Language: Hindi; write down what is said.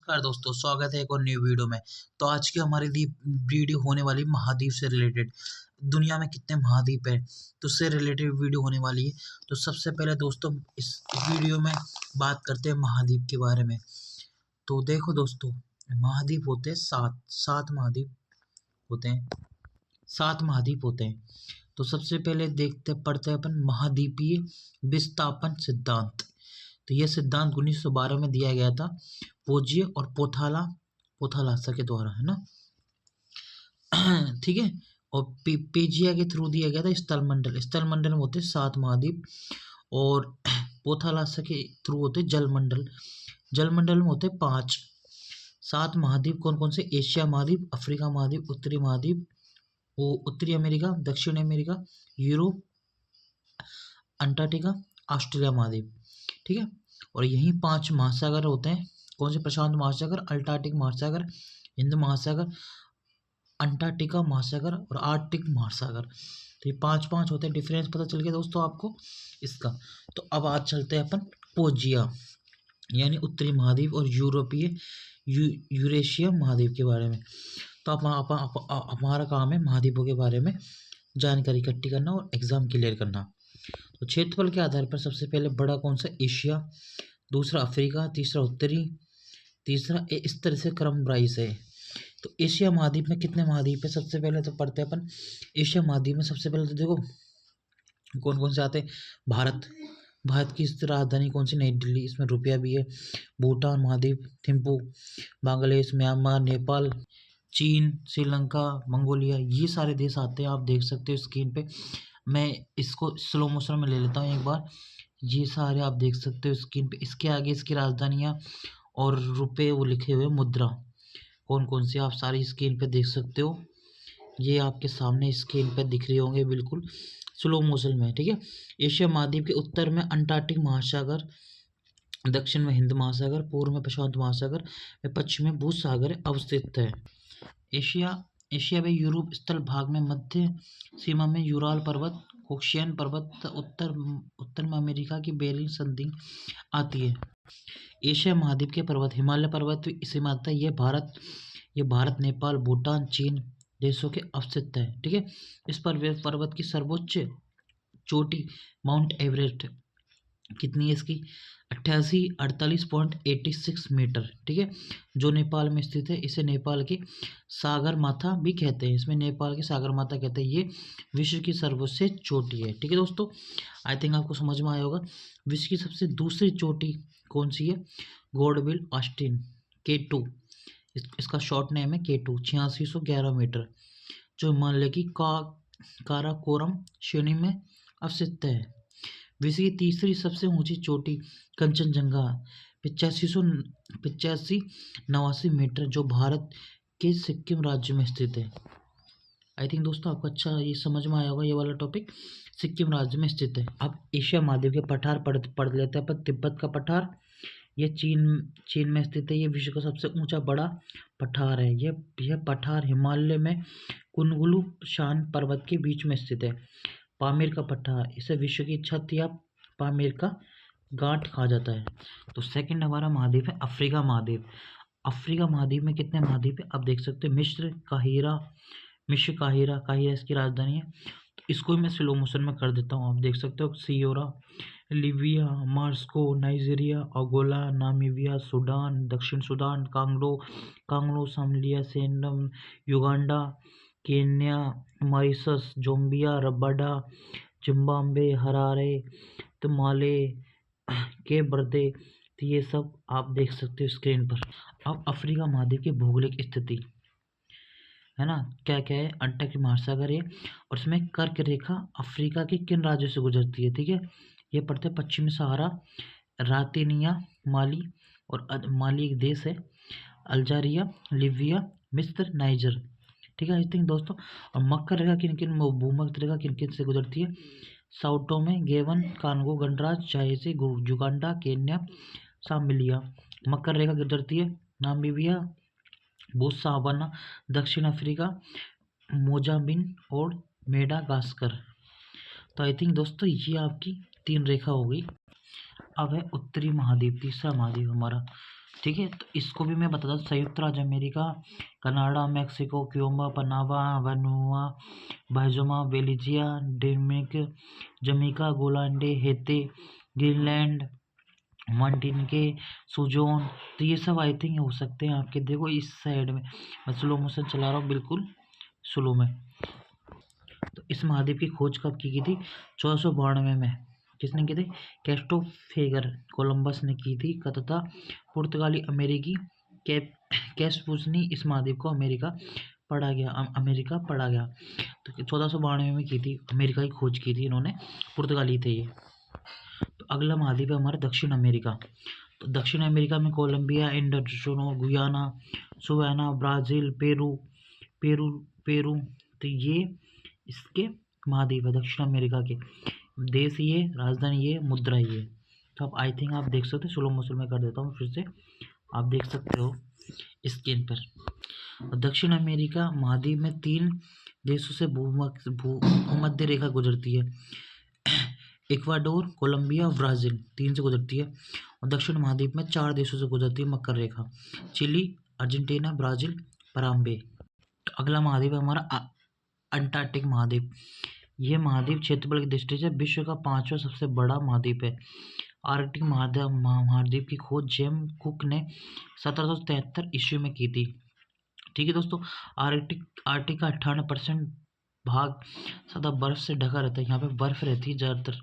नमस्कार दोस्तों, स्वागत है एक और न्यू वीडियो में। तो आज की हमारी वीडियो होने वाली महाद्वीप से रिलेटेड। दुनिया में कितने महाद्वीप हैं तो उससे रिलेटेड वीडियो होने वाली है। तो सबसे पहले दोस्तों इस वीडियो में बात करते हैं महाद्वीप के बारे में। तो देखो दोस्तों, महाद्वीप होते हैं सात महाद्वीप होते हैं। 7 महाद्वीप होते हैं। तो सबसे पहले पढ़ते हैं अपन महाद्वीपीय विस्थापन सिद्धांत। तो यह सिद्धांत 1912 में दिया गया था पोजिय और पोथालासा के द्वारा, है ना। ठीक है। और पेजिया के थ्रू दिया गया था स्थलमंडल में होते 7 महाद्वीप, और पोथालासा के थ्रू होते जलमंडल में होते 5। 7 महाद्वीप कौन कौन से? एशिया महाद्वीप, अफ्रीका महाद्वीप, उत्तरी महाद्वीप, उत्तरी अमेरिका, दक्षिण अमेरिका, यूरोप, अंटार्कटिका, ऑस्ट्रेलिया महाद्वीप। ठीक है। और यही 5 महासागर होते हैं। कौन से? प्रशांत महासागर, अल्टार्कटिक महासागर, हिंद महासागर, अंटार्कटिका महासागर और आर्कटिक महासागर। तो ये 5 होते हैं। डिफरेंस पता चल गया दोस्तों आपको इसका। तो अब आज चलते हैं अपन पोजिया यानी उत्तरी महाद्वीप और यूरेशिया महाद्वीप के बारे में। तो हमारा काम है महाद्वीपों के बारे में जानकारी इकट्ठी करना और एग्जाम क्लियर करना। तो क्षेत्रफल के आधार पर सबसे पहले बड़ा कौन सा? एशिया, दूसरा अफ्रीका, तीसरा उत्तरी, तीसरा इस तरह से क्रम वाइज है। तो एशिया महाद्वीप में कितने महाद्वीप है? सबसे पहले तो पढ़ते हैं अपन एशिया महाद्वीप में। सबसे पहले तो देखो कौन कौन से आते हैं। भारत की राजधानी कौन सी? नई दिल्ली। इसमें रुपया भी है। भूटान महाद्वीप, थिम्पू, बांग्लादेश, म्यांमार, नेपाल, चीन, श्रीलंका, मंगोलिया, ये सारे देश आते हैं। आप देख सकते हो स्क्रीन पे। मैं इसको स्लो मोशन में ले लेता हूँ एक बार। ये सारे आप देख सकते हो स्क्रीन पे। इसके आगे इसकी राजधानियाँ और रुपए वो लिखे हुए मुद्रा कौन कौन सी आप सारी स्क्रीन पे देख सकते हो। ये आपके सामने स्क्रीन पे दिख रही होंगे बिल्कुल स्लो मोशन में। ठीक है। एशिया महाद्वीप के उत्तर में अंटार्कटिक महासागर, दक्षिण में हिंद महासागर, पूर्व में प्रशांत महासागर, पश्चिम में भूसागर अवस्थित है। एशिया में यूरोप स्थल भाग में मध्य सीमा में यूराल पर्वत, कोक्शियन पर्वत, उत्तर में अमेरिका की बेरिंग संधि आती है। एशिया महाद्वीप के पर्वत हिमालय पर्वत सीमा आता है। ये भारत, नेपाल, भूटान, चीन देशों के अवस्थित है। ठीक है। इस पर्वत की सर्वोच्च चोटी माउंट एवरेस्ट कितनी है इसकी? 48.86 मीटर। ठीक है। जो नेपाल में स्थित है। इसे नेपाल के सागर माथा भी कहते हैं। इसमें नेपाल के सागर माथा कहते हैं। ये विश्व की सर्वोच्च चोटी है। ठीक है दोस्तों, आई थिंक आपको समझ में आया होगा। विश्व की सबसे दूसरी चोटी कौन सी है? गॉडविल ऑस्टिन K2। इसका शॉर्ट नेम है K2। 8611 मीटर, जो हिमालय की काराकोरम श्रेणी में अवस्थित है। विश्व की तीसरी सबसे ऊंची चोटी कंचनजंगा 8589 मीटर, जो भारत के सिक्किम राज्य में स्थित है। आई थिंक दोस्तों आपको अच्छा ये समझ में आया होगा। ये वाला टॉपिक सिक्किम राज्य में स्थित है। अब एशिया महाद्वीप के पठार पढ़ लेते हैं अपन। तिब्बत का पठार ये चीन में स्थित है। ये विश्व का सबसे ऊंचा बड़ा पठार है। यह पठार हिमालय में कुनगुलू शान पर्वत के बीच में स्थित है। पामीर का पठार, इसे विश्व की छत या पामीर का गांठ कहा जाता है। तो सेकंड हमारा महाद्वीप है अफ्रीका महाद्वीप। अफ्रीका महाद्वीप में कितने महाद्वीप है? आप देख सकते हो। मिस्र काहिरा इसकी राजधानी है। तो इसको मैं स्लो मोशन में कर देता हूँ। आप देख सकते हो सियोरा, लीबिया, मार्स्को, नाइजीरिया, अंगोला, नामीबिया, सूडान, दक्षिण Sudan, Congo, Somalia, Senegal, Uganda, Kenya, Mauritius, Zambia, रबाडा, Zimbabwe, Harare, Mali, Cape Verde. तो ये सब आप देख सकते हो स्क्रीन पर। अब अफ्रीका महाद्वीप की भौगोलिक स्थिति है ना, क्या क्या है? अंटार्कटिक महासागर है, और इसमें कर्क रेखा अफ्रीका के किन राज्यों से गुजरती है? ठीक है। ये पड़ते हैं पश्चिमी सहारा, रातिनिया, माली, और माली एक देश है, अल्जीरिया, लीबिया, मिस्र, नाइजर। ठीक है। आई थिंक दोस्तों, और मकर रेखा भूमध्य रेखा किन किन से गुजरती है? साउटो में गेवन, कांगो, गणराज्य, जायसी, युगांडा, केन्या, साम्बिया। मकर रेखा गुजरती है नामीबिया, बोत्सवाना, दक्षिण अफ्रीका, मोजाम्बिक और मेडागास्कर। तो आई थिंक दोस्तों ये आपकी 3 रेखा हो गई। अब है उत्तरी महाद्वीप, तीसरा महाद्वीप हमारा। ठीक है, तो इसको भी मैं बताता हूँ। संयुक्त राज्य America, Canada, Mexico, Cuba, Panama, वनुआ, बाहामा, बेल्जिया, डोमिनिक, जमैका, गोलैंड, हैती, ग्रीनलैंड, मार्टिनिके, सुजोन। तो ये सब आई थिंक हो सकते हैं आपके। देखो इस साइड में मैं स्लो मोशन चला रहा हूँ, बिल्कुल स्लो में। तो इस महाद्वीप की खोज कब की गई थी? 1492 में। किसने की थी? कैस्टोफेगर कोलंबस ने की थी। तथा पुर्तगाली अमेरिकी कैस्पुस ने इस महाद्वीप को अमेरिका पढ़ा गया। तो 1492 में की थी, अमेरिका की खोज की थी इन्होंने, पुर्तगाली थे ये। तो अगला महाद्वीप है हमारा दक्षिण अमेरिका। तो दक्षिण अमेरिका में कोलंबिया, इंडोनेशिया, गुयाना, सुवाना, ब्राज़ील, पेरू पेरू। तो ये इसके महाद्वीप है दक्षिण अमेरिका के। देश ये, राजधानी ये, मुद्रा ये। तो अब आई थिंक आप देख सकते हो, स्लो मोशन में कर देता हूँ फिर से, आप देख सकते हो स्क्रीन पर। दक्षिण अमेरिका महाद्वीप में 3 देशों से भूमध्य रेखा गुजरती है। इक्वाडोर, कोलंबिया, ब्राज़ील, 3 से गुजरती है। और दक्षिण महाद्वीप में 4 देशों से गुजरती है मकर रेखा। Chile, Argentina, Brazil, Paraguay. तो अगला महाद्वीप है हमारा अंटार्कटिक महाद्वीप। यह महाद्वीप क्षेत्रफल की दृष्टि से विश्व का 5वां सबसे बड़ा महाद्वीप है। आर्कटिक महाद्वीप की खोज जेम्स कुक ने 1773 ईस्वी में की थी। ठीक है दोस्तों, आर्कटिक का 98% भाग सदा बर्फ से ढका रहता है। यहाँ पे बर्फ रहती है ज़्यादातर।